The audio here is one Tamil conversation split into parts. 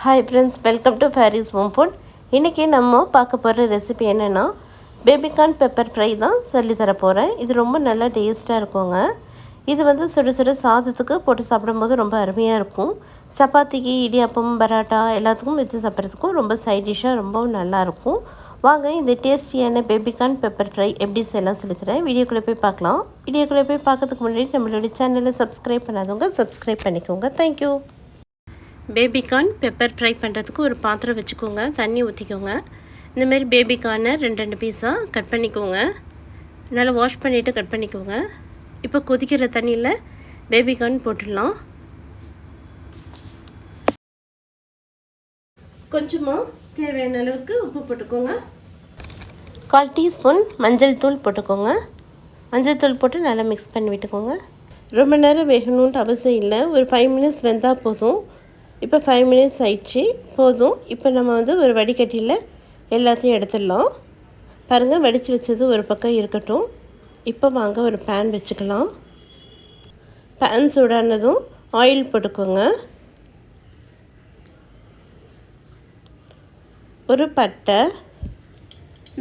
Hi friends, welcome to Paris home food. இன்றைக்கி நம்ம பார்க்க போகிற ரெசிபி என்னென்னா பேபிகார்ன் பெப்பர் ஃப்ரை தான் சொல்லித்தர போகிறேன். இது ரொம்ப நல்லா டேஸ்ட்டாக இருக்குங்க. இது வந்து சுட சுட சாதத்துக்கு போட்டு சாப்பிடும்போது ரொம்ப அருமையாக இருக்கும். சப்பாத்திக்கு, இடியாப்பம், பரோட்டா எல்லாத்துக்கும் வச்சு சாப்பிட்றதுக்கும் ரொம்ப சைட் டிஷ்ஷாக ரொம்பவும் நல்லாயிருக்கும். வாங்க இந்த டேஸ்டியான பேபிகார்ன் பெப்பர் ஃப்ரை எப்படி செய்யலாம் சொல்லித்தரேன். வீடியோக்குள்ளே போய் பார்க்கலாம். வீடியோக்குள்ளே போய் பார்க்கறதுக்கு முன்னாடி நம்மளுடைய சேனலை சப்ஸ்கிரைப் பண்ணாதவங்க சப்ஸ்கிரைப் பண்ணிக்கோங்க. தேங்க்யூ. பேபிகார்ன் பெப்பர் ஃப்ரை பண்ணுறதுக்கு ஒரு பாத்திரம் வச்சுக்கோங்க. தண்ணி ஊற்றிக்கோங்க. இந்தமாரி பேபிகார்னை ரெண்டு பீஸாக கட் பண்ணிக்கோங்க. நல்லா வாஷ் பண்ணிவிட்டு கட் பண்ணிக்கோங்க. இப்போ கொதிக்கிற தண்ணியில் பேபிகார்ன் போட்டுடலாம். கொஞ்சமாக தேவையான அளவுக்கு உப்பு போட்டுக்கோங்க. 1/4 டீஸ்பூன் மஞ்சள் தூள் போட்டுக்கோங்க. மஞ்சள் தூள் போட்டு நல்லா மிக்ஸ் பண்ணி விட்டுக்கோங்க. ரொம்ப நேரம் வேகணுன்ட்டு அவசியம் இல்லை. ஒரு 5 மினிட்ஸ் வெந்தால் போதும். இப்போ 5 மினிட்ஸ் ஆயிடுச்சு, போதும். இப்போ நம்ம வந்து ஒரு வடிகட்டியில் எல்லாத்தையும் எடுத்துடலாம். பாருங்கள், வடித்து வச்சது ஒரு பக்கம் இருக்கட்டும். இப்போ வாங்க ஒரு பேன் வச்சுக்கலாம். பேன் சூடானதும் ஆயில் போட்டுக்கோங்க. ஒரு பட்டை,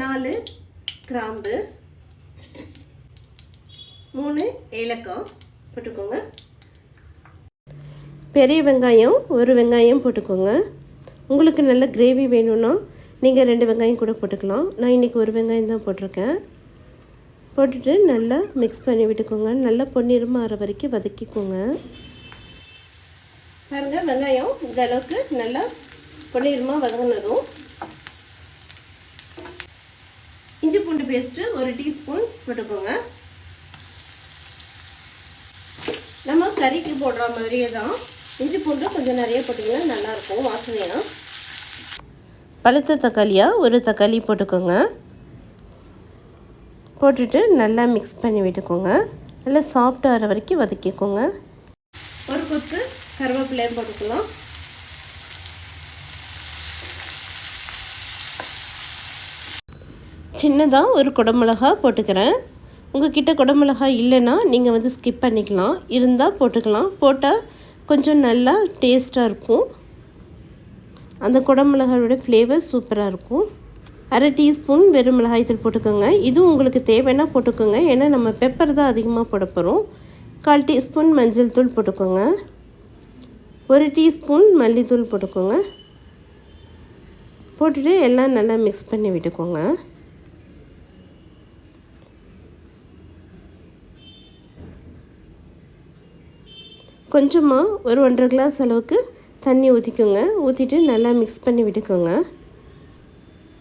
4 கிராம்பு, 3 ஏலக்காய் போட்டுக்கோங்க. பெரிய வெங்காயம் ஒரு வெங்காயம் போட்டுக்கோங்க. உங்களுக்கு நல்ல கிரேவி வேணும்னா நீங்கள் 2 வெங்காயம் கூட போட்டுக்கலாம். நான் இன்றைக்கி ஒரு வெங்காயம் தான் போட்டிருக்கேன். போட்டுட்டு நல்லா மிக்ஸ் பண்ணி விட்டுக்கோங்க. நல்லா பொன்னிறமாக ஆற வரைக்கும் வதக்கிக்கோங்க. பாருங்கள், வெங்காயம் இந்த அளவுக்கு நல்லா பொன்னிறமாக வதங்கினதும் இஞ்சி பூண்டு பேஸ்ட்டு 1 டீஸ்பூன் போட்டுக்கோங்க. நம்ம கறிக்கு போடுற மாதிரியே தான். இஞ்சி பூண்டு கொஞ்சம் நிறைய போட்டிங்கன்னா நல்லாயிருக்கும் வாசனையாக. பழுத்த தக்காளியாக ஒரு தக்காளி போட்டுக்கோங்க. போட்டுட்டு நல்லா மிக்ஸ் பண்ணி விட்டுக்கோங்க. நல்லா சாஃப்டாக ஆகிற வரைக்கும் வதக்கிக்கோங்க. ஒரு கொத்து கருவேப்பிலையும் போட்டுக்கலாம். சின்னதாக ஒரு குடமிளகா போட்டுக்கிறேன். உங்கள்கிட்ட குடமிளகாய் இல்லைன்னா நீங்கள் வந்து ஸ்கிப் பண்ணிக்கலாம். இருந்தால் போட்டுக்கலாம். போட்டால் கொஞ்சம் நல்லா டேஸ்ட்டாக இருக்கும். அந்த குடமிளகாயோட ஃப்ளேவர் சூப்பராக இருக்கும். 1/2 டீஸ்பூன் வெறும் மிளகாய்த்தூள் போட்டுக்கோங்க. இதுவும் உங்களுக்கு தேவைன்னா போட்டுக்கோங்க. ஏன்னா நம்ம பெப்பர் தான் அதிகமாக போட போகிறோம். 1/4 டீஸ்பூன் மஞ்சள் தூள் போட்டுக்கோங்க. 1 டீஸ்பூன் மல்லித்தூள் போட்டுக்கோங்க. போட்டுட்டு எல்லாம் நல்லா மிக்ஸ் பண்ணி விட்டுக்கோங்க. கொஞ்சமாக ஒரு 1.5 கிளாஸ் அளவுக்கு தண்ணி ஊற்றிக்கோங்க. ஊற்றிட்டு நல்லா மிக்ஸ் பண்ணி விட்டுக்கோங்க.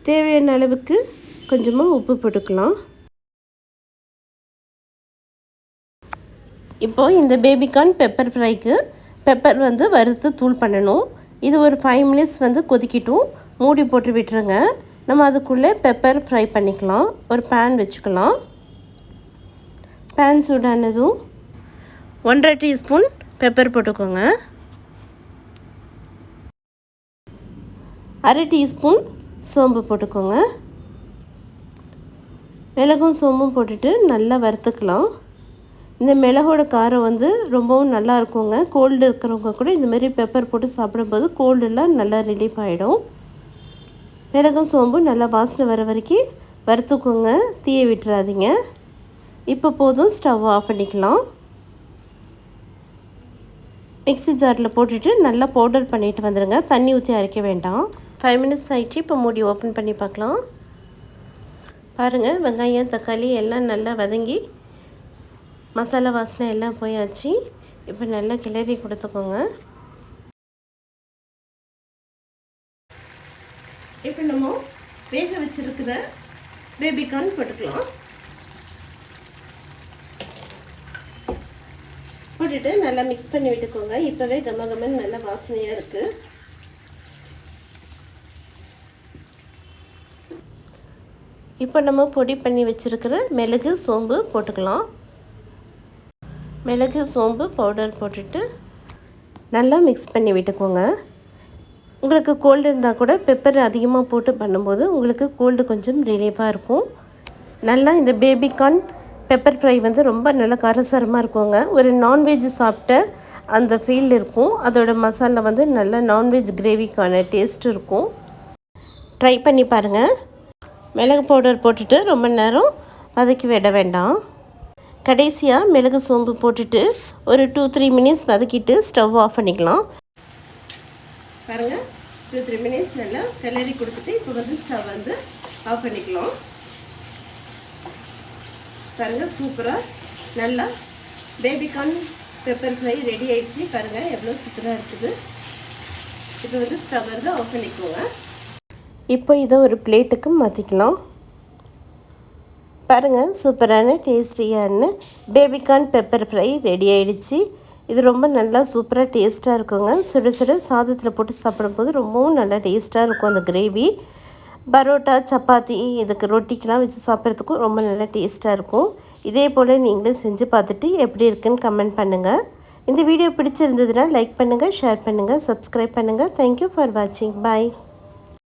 தேவையான அளவுக்கு கொஞ்சமாக உப்பு போட்டுக்கலாம். இப்போது இந்த பேபிகார்ன் பெப்பர் ஃப்ரைக்கு பெப்பர் வந்து வறுத்து தூள் பண்ணணும். இது ஒரு 5 மினிட்ஸ் வந்து கொதிக்கிட்டும். மூடி போட்டு விட்டுருங்க. நம்ம அதுக்குள்ளே பெப்பர் ஃப்ரை பண்ணிக்கலாம். ஒரு பேன் வச்சுக்கலாம். பேன் சூடானதும் 1/2 டீஸ்பூன் பெப்பர் போட்டுக்கோங்க. 1/2 டீஸ்பூன் சோம்பு போட்டுக்கோங்க. மிளகும் சோம்பும் போட்டுட்டு நல்லா வறுத்துக்கலாம். இந்த மிளகோட காரம் வந்து ரொம்பவும் நல்லா இருக்குங்க. கோல்டு இருக்கிறவங்க கூட இந்தமாரி பெப்பர் போட்டு சாப்பிடும்போது கோல்டெல்லாம் நல்லா ரிலீஃப் ஆகிடும். மிளகும் சோம்பும் நல்லா வாசனை வர வரைக்கும் வறுத்துக்கோங்க. தீயை விட்டுறாதீங்க. இப்போ போதும், ஸ்டவ் ஆஃப் பண்ணிக்கலாம். மிக்ஸி ஜாரில் போட்டுட்டு நல்லா பவுடர் பண்ணிவிட்டு வந்துடுங்க. தண்ணி ஊற்றி அரைக்க வேண்டாம். 5 மினிட்ஸ் ஆகிடுச்சு. இப்போ மூடி ஓப்பன் பண்ணி பார்க்கலாம். பாருங்கள், வெங்காயம் தக்காளி எல்லாம் நல்லா வதங்கி மசாலா வாசனை எல்லாம் போயாச்சு. இப்போ நல்லா கிளறி கொடுத்துக்கோங்க. இப்போ நம்ம வேக வச்சுருக்கிற பேபிகார்ன் போட்டுக்கலாம். போட்டுட்டு நல்லா மிக்ஸ் பண்ணி விட்டுக்கோங்க. இப்போவே கமகமன்னு நல்ல வாசனையாக இருக்குது. இப்போ நம்ம பொடி பண்ணி வச்சுருக்கிற மிளகு சோம்பு போட்டுக்கலாம். மிளகு சோம்பு பவுடர் போட்டுட்டு நல்லா மிக்ஸ் பண்ணி விட்டுக்கோங்க. உங்களுக்கு கோல்டு இருந்தால் கூட பெப்பர் அதிகமாக போட்டு பண்ணும்போது உங்களுக்கு கோல்டு கொஞ்சம் ரிலீஃபாக இருக்கும். நல்லா இந்த பேபிகார்ன் பெப்பர் ஃப்ரை வந்து ரொம்ப நல்ல காரசாரமாக இருக்குங்க. ஒரு நான்வெஜ் சாப்பிட்ட அந்த ஃபீல் இருக்கும். அதோட மசாலா வந்து நல்ல நான்வெஜ் கிரேவிக்கான டேஸ்ட் இருக்கும். ட்ரை பண்ணி பாருங்கள். மிளகு பவுடர் போட்டுட்டு ரொம்ப நேரம் வதக்கி விட வேண்டாம். கடைசியாக மிளகு சோம்பு போட்டுட்டு ஒரு 2-3 மினிட்ஸ் வதக்கிட்டு ஸ்டவ் ஆஃப் பண்ணிக்கலாம். பாருங்கள், 2-3 மினிட்ஸ் நல்லா கிளறி கொடுத்துட்டு இப்போ வந்து ஸ்டவ் வந்து ஆஃப் பண்ணிக்கலாம். பாருங்கள், சூப்பராக நல்லா பேபிகார்ன் பெப்பர் ஃப்ரை ரெடி ஆகிடுச்சு. பாருங்கள் எவ்வளோ சூப்பராக இருக்குது. இப்போ வந்து ஸ்டவ் வந்து ஆஃப் பண்ணிக்கோங்க. இப்போ இதை ஒரு பிளேட்டுக்கு மாற்றிக்கலாம். பாருங்கள், சூப்பரான டேஸ்டியான பேபிகார்ன் பெப்பர் ஃப்ரை ரெடி ஆகிடுச்சு. இது ரொம்ப நல்லா சூப்பராக டேஸ்ட்டாக இருக்குங்க. சுட சுட சாதத்தில் போட்டு சாப்பிடும்போது ரொம்பவும் நல்லா டேஸ்ட்டாக இருக்கும். அந்த கிரேவி பரோட்டா, சப்பாத்தி, இதுக்கு ரொட்டிக்கெலாம் வச்சு சாப்பிட்றதுக்கும் ரொம்ப நல்லா டேஸ்ட்டாக இருக்கும். இதே போல் நீங்களும் செஞ்சு பார்த்துட்டு எப்படி இருக்குன்னு கமெண்ட் பண்ணுங்கள். இந்த வீடியோ பிடிச்சிருந்ததுன்னா லைக் பண்ணுங்கள், ஷேர் பண்ணுங்கள், சப்ஸ்கிரைப் பண்ணுங்கள். தேங்க்யூ ஃபார் வாட்சிங். பாய்.